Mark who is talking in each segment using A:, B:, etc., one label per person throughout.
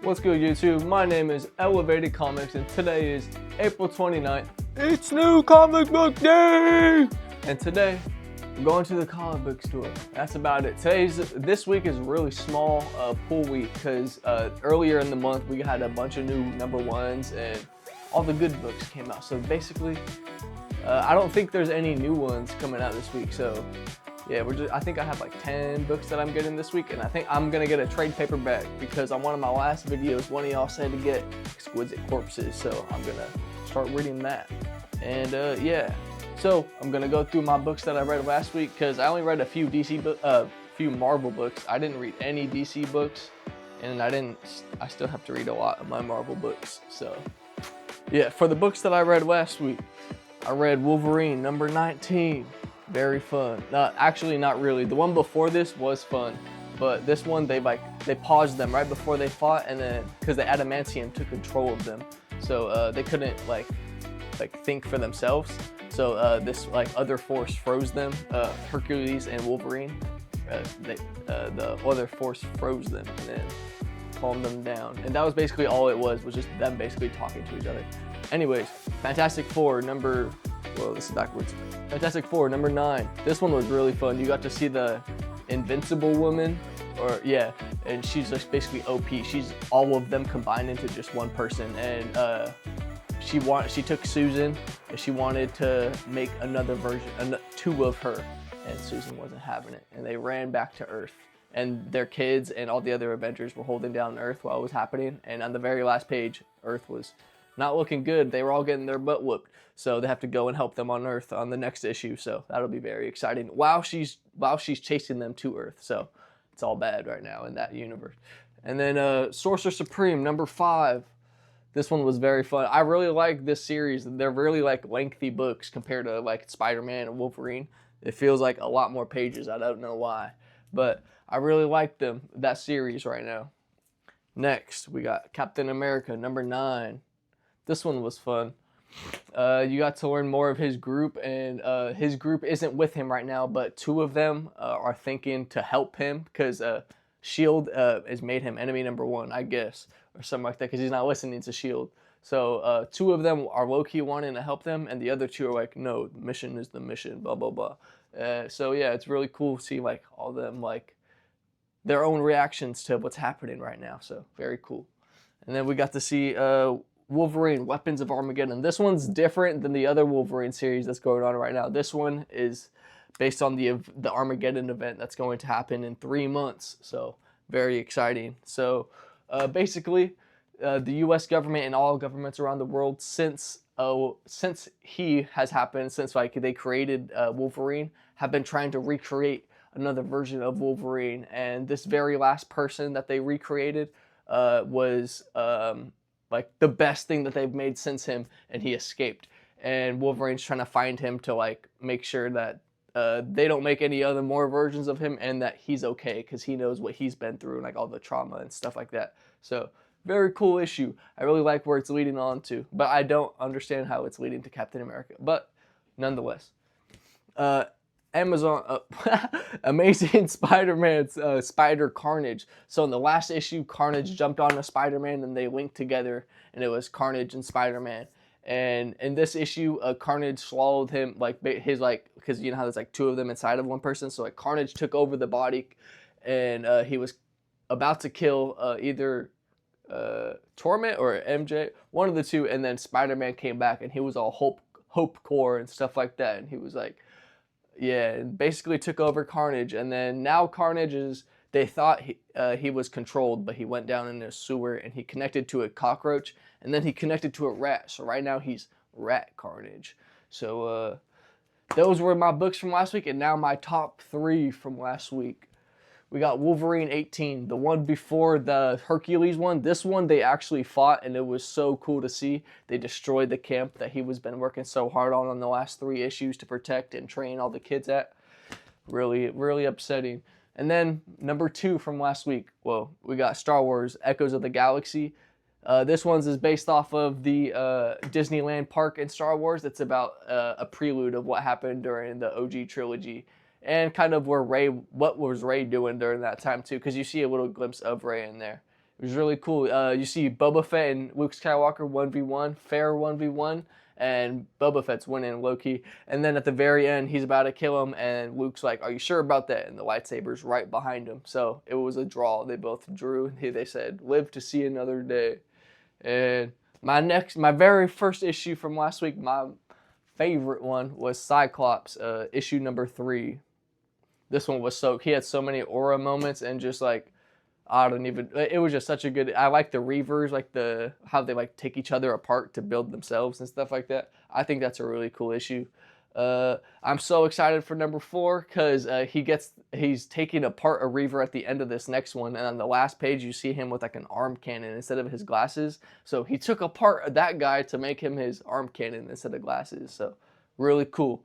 A: What's good, YouTube? My name is Elevated Comics, and today is April 29th. It's New Comic Book Day! And today, we're going to the comic book store. That's about it. This week is really small pool week because earlier in the month we had a bunch of new #1s and all the good books came out. So basically, I don't think there's any new ones coming out this week. So yeah, I think I have like 10 books that I'm getting this week, and I think I'm gonna get a trade paperback because on one of my last videos, one of y'all said to get Exquisite Corpses, so I'm gonna start reading that. And yeah, so I'm gonna go through my books that I read last week because I only read a few few Marvel books. I didn't read any DC books, and I still have to read a lot of my Marvel books. So yeah, for the books that I read last week, I read Wolverine #19. Very fun. Actually, not really. The one before this was fun, but this one they paused them right before they fought, and then because the adamantium took control of them, so they couldn't like think for themselves. So this other force froze them. Hercules and Wolverine, the other force froze them and then calmed them down, and that was basically all it was just them basically talking to each other. Anyways, Fantastic Four this is backwards. Fantastic Four #9. This one was really fun. You got to see the Invincible Woman, and she's just basically OP. She's all of them combined into just one person, and she took Susan and she wanted to make another version, two of her, and Susan wasn't having it, and they ran back to Earth. And their kids and all the other Avengers were holding down Earth while it was happening. And on the very last page, Earth was not looking good. They were all getting their butt whooped. So they have to go and help them on Earth on the next issue. So that'll be very exciting while she's chasing them to Earth. So it's all bad right now in that universe. And then Sorcerer Supreme #5. This one was very fun. I really like this series. They're really lengthy books compared to Spider-Man and Wolverine. It feels like a lot more pages. I don't know why, but I really like that series right now. Next, we got Captain America #9. This one was fun. You got to learn more of his group, and his group isn't with him right now, but two of them are thinking to help him because S.H.I.E.L.D. has made him enemy #1, I guess, or something like that, because he's not listening to S.H.I.E.L.D. So two of them are low-key wanting to help them, and the other two are like, no, the mission is the mission, blah, blah, blah. So yeah, it's really cool to see all them their own reactions to what's happening right now. So very cool. And then we got to see Wolverine, Weapons of Armageddon. This one's different than the other Wolverine series that's going on right now. This one is based on the Armageddon event that's going to happen in 3 months. So very exciting. So basically, the U.S. government and all governments around the world since he has happened, since they created Wolverine, have been trying to recreate another version of Wolverine. And this very last person that they recreated was the best thing that they've made since him, and he escaped. And Wolverine's trying to find him to make sure that they don't make any other more versions of him, and that he's okay because he knows what he's been through and all the trauma and stuff like that. So very cool issue. I really like where it's leading on to, but I don't understand how it's leading to Captain America. But nonetheless, Amazing Spider-Man's Spider Carnage. So in the last issue, Carnage jumped on a Spider-Man and they linked together, and it was Carnage and Spider-Man. And in this issue, Carnage swallowed him because you know how there's two of them inside of one person. So Carnage took over the body, and he was about to kill either Torment or MJ, one of the two. And then Spider-Man came back, and he was all hope core and stuff like that, and he was yeah, and basically took over Carnage. And then now Carnage they thought he was controlled, but he went down in a sewer and he connected to a cockroach, and then he connected to a rat. So right now he's Rat Carnage. So those were my books from last week, and now my top 3 from last week. We got Wolverine 18, the one before the Hercules one. This one they actually fought, and it was so cool to see. They destroyed the camp that he was been working so hard on the last 3 issues to protect and train all the kids at. Really, really upsetting. And then #2 from last week, we got Star Wars Echoes of the Galaxy. This one's is based off of the Disneyland park in Star Wars. It's about a prelude of what happened during the OG trilogy. And kind of what was Rey doing during that time too, because you see a little glimpse of Rey in there. It was really cool. You see Boba Fett and Luke Skywalker 1v1, fair 1v1, and Boba Fett's winning low-key. And then at the very end, he's about to kill him, and Luke's like, "Are you sure about that?" And the lightsaber's right behind him. So it was a draw. They both drew, and they said, "Live to see another day." And my very first issue from last week, my favorite one was Cyclops, issue number 3. This one was he had so many aura moments, and just like, it was just such a good, I like the Reavers, like how they like take each other apart to build themselves and stuff like that. I think that's a really cool issue. I'm so excited for number 4 because he's taking apart a Reaver at the end of this next one, and on the last page you see him with like an arm cannon instead of his glasses. So he took apart that guy to make him his arm cannon instead of glasses. So really cool.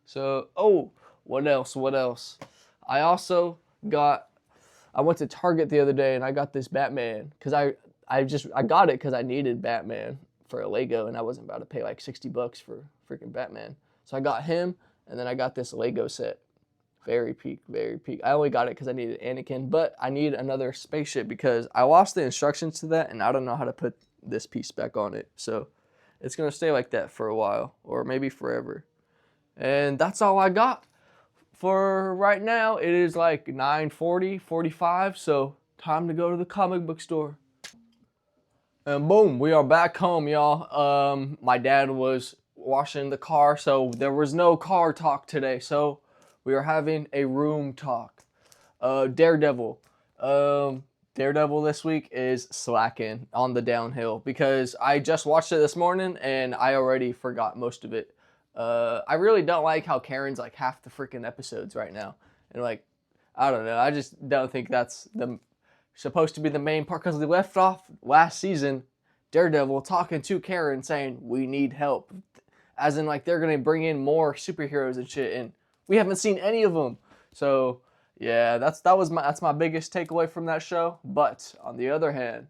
A: So what else? I went to Target the other day and I got this Batman because I got it because I needed Batman for a Lego, and I wasn't about to pay like $60 for freaking Batman. So I got him, and then I got this Lego set. Very peak, very peak. I only got it because I needed Anakin, but I need another spaceship because I lost the instructions to that, and I don't know how to put this piece back on it. So it's going to stay like that for a while, or maybe forever. And that's all I got for right now. It is like 9:45, so time to go to the comic book store. And boom, we are back home, y'all. My dad was washing the car, so there was no car talk today. So we are having a room talk. Daredevil. Daredevil this week is slacking on the downhill because I just watched it this morning and I already forgot most of it. I really don't like how Karen's like half the freaking episodes right now. And like, I don't know. I just don't think that's supposed to be the main part, because they left off last season Daredevil talking to Karen saying, "We need help." As in like they're going to bring in more superheroes and shit, and we haven't seen any of them. So yeah, that's my biggest takeaway from that show. But on the other hand,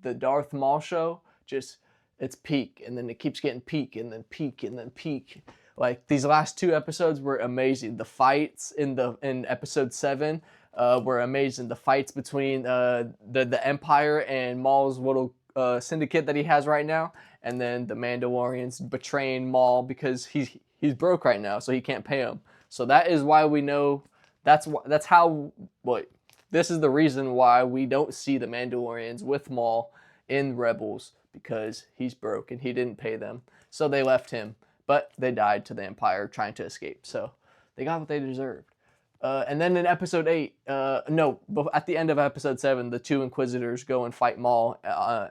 A: the Darth Maul show, it's peak, and then it keeps getting peak, and then peak, and then peak. Like these last 2 episodes were amazing. The fights in episode 7 were amazing. The fights between the Empire and Maul's little syndicate that he has right now, and then the Mandalorians betraying Maul because he's broke right now, so he can't pay them. So that is why we know this is the reason why we don't see the Mandalorians with Maul in Rebels, because he's broke and he didn't pay them. So they left him, but they died to the Empire trying to escape. So they got what they deserved. And then in episode 8, at the end of episode 7, the 2 Inquisitors go and fight Maul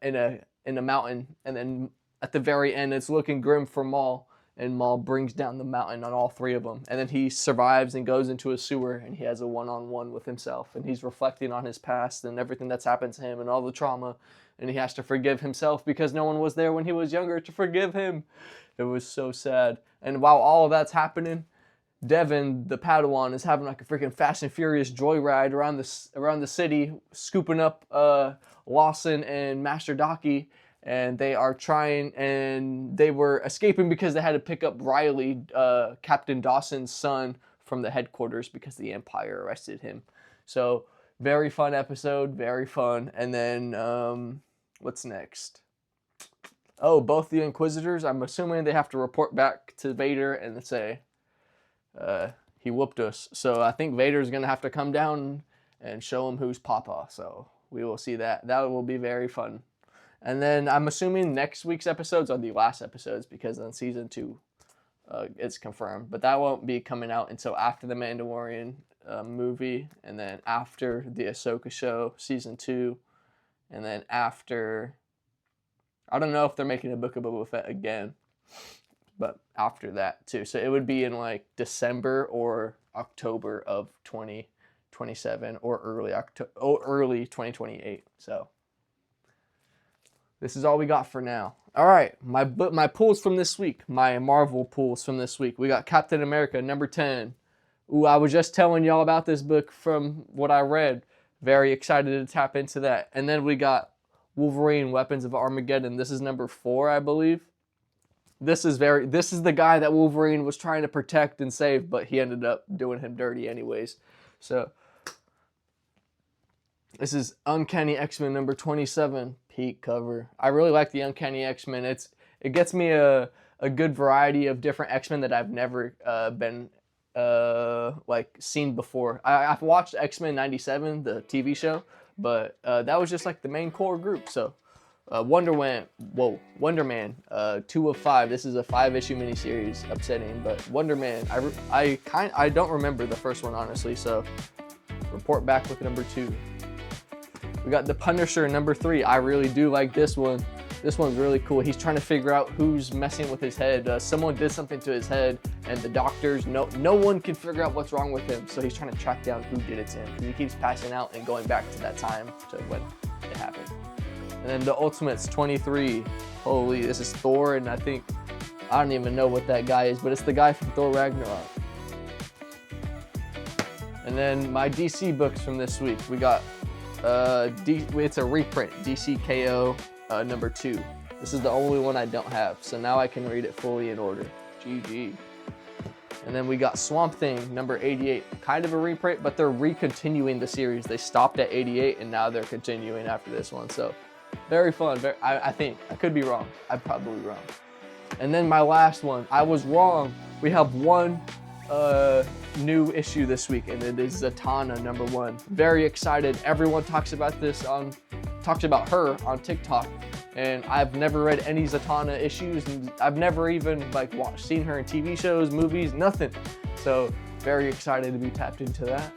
A: in a mountain, and then at the very end, it's looking grim for Maul, and Maul brings down the mountain on all 3 of them, and then he survives and goes into a sewer, and he has a one-on-one with himself, and he's reflecting on his past and everything that's happened to him and all the trauma, and he has to forgive himself because no one was there when he was younger to forgive him. It was so sad. And while all of that's happening, Devin, the Padawan, is having like a freaking Fast and Furious joyride around the city, scooping up Lawson and Master Daki, and they were escaping because they had to pick up Riley, Captain Dawson's son, from the headquarters because the Empire arrested him. So very fun episode, very fun. And then what's next? Oh, both the Inquisitors. I'm assuming they have to report back to Vader and say, he whooped us. So I think Vader's going to have to come down and show him who's Papa. So we will see that. That will be very fun. And then I'm assuming next week's episodes are the last episodes, because then season 2 it's confirmed. But that won't be coming out until after the Mandalorian movie, and then after the Ahsoka show, season 2, and then after, I don't know if they're making a Book of Boba Fett again, but after that too. So it would be in like December or October of 2027 or early 2028. So this is all we got for now. All right, my pulls from this week, my Marvel pulls from this week. We got Captain America number 10. Ooh, I was just telling y'all about this book from what I read. Very excited to tap into that. And then we got Wolverine Weapons of Armageddon. This is number 4, I believe. This is the guy that Wolverine was trying to protect and save, but he ended up doing him dirty anyways. So This is Uncanny X-Men number 27, peak cover. I really like the Uncanny X-Men. It gets me a good variety of different X-Men that I've never been like seen before. I've watched X-Men 97, the TV show, but that was just like the main core group. So Wonder Man, 2 of 5. This is a 5-issue miniseries, upsetting, but Wonder Man, I don't remember the first one honestly, so report back with number 2. We got the Punisher number 3. I really do like this one. This one's really cool. He's trying to figure out who's messing with his head. Someone did something to his head, and the doctors, no one can figure out what's wrong with him. So he's trying to track down who did it to him. He keeps passing out and going back to that time to when it happened. And then the Ultimates 23. Holy, this is Thor, and I don't even know what that guy is, but it's the guy from Thor Ragnarok. And then my DC books from this week. We got it's a reprint, DC KO number 2. This is the only one I don't have, so now I can read it fully in order. GG. And then we got Swamp Thing number 88, kind of a reprint, but they're recontinuing the series. They stopped at 88 and now they're continuing after this one. So very fun. I think I could be wrong. I'm probably wrong. And then my last one, I was wrong. We have one new issue this week, and it is Zatanna number 1. Very excited. Everyone talks about her on TikTok, and I've never read any Zatanna issues, and I've never even seen her in TV shows, movies, nothing. So very excited to be tapped into that.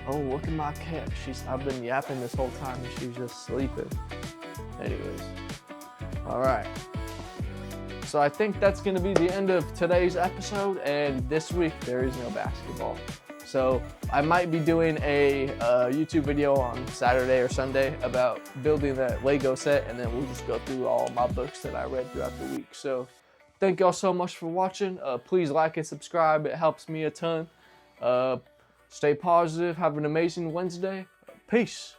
A: Oh, look at my cat. I've been yapping this whole time and she's just sleeping. Anyways, all right. So I think that's going to be the end of today's episode, and this week there is no basketball. So I might be doing a YouTube video on Saturday or Sunday about building that Lego set, and then we'll just go through all my books that I read throughout the week. So thank y'all so much for watching. Please like and subscribe. It helps me a ton. Stay positive. Have an amazing Wednesday. Peace.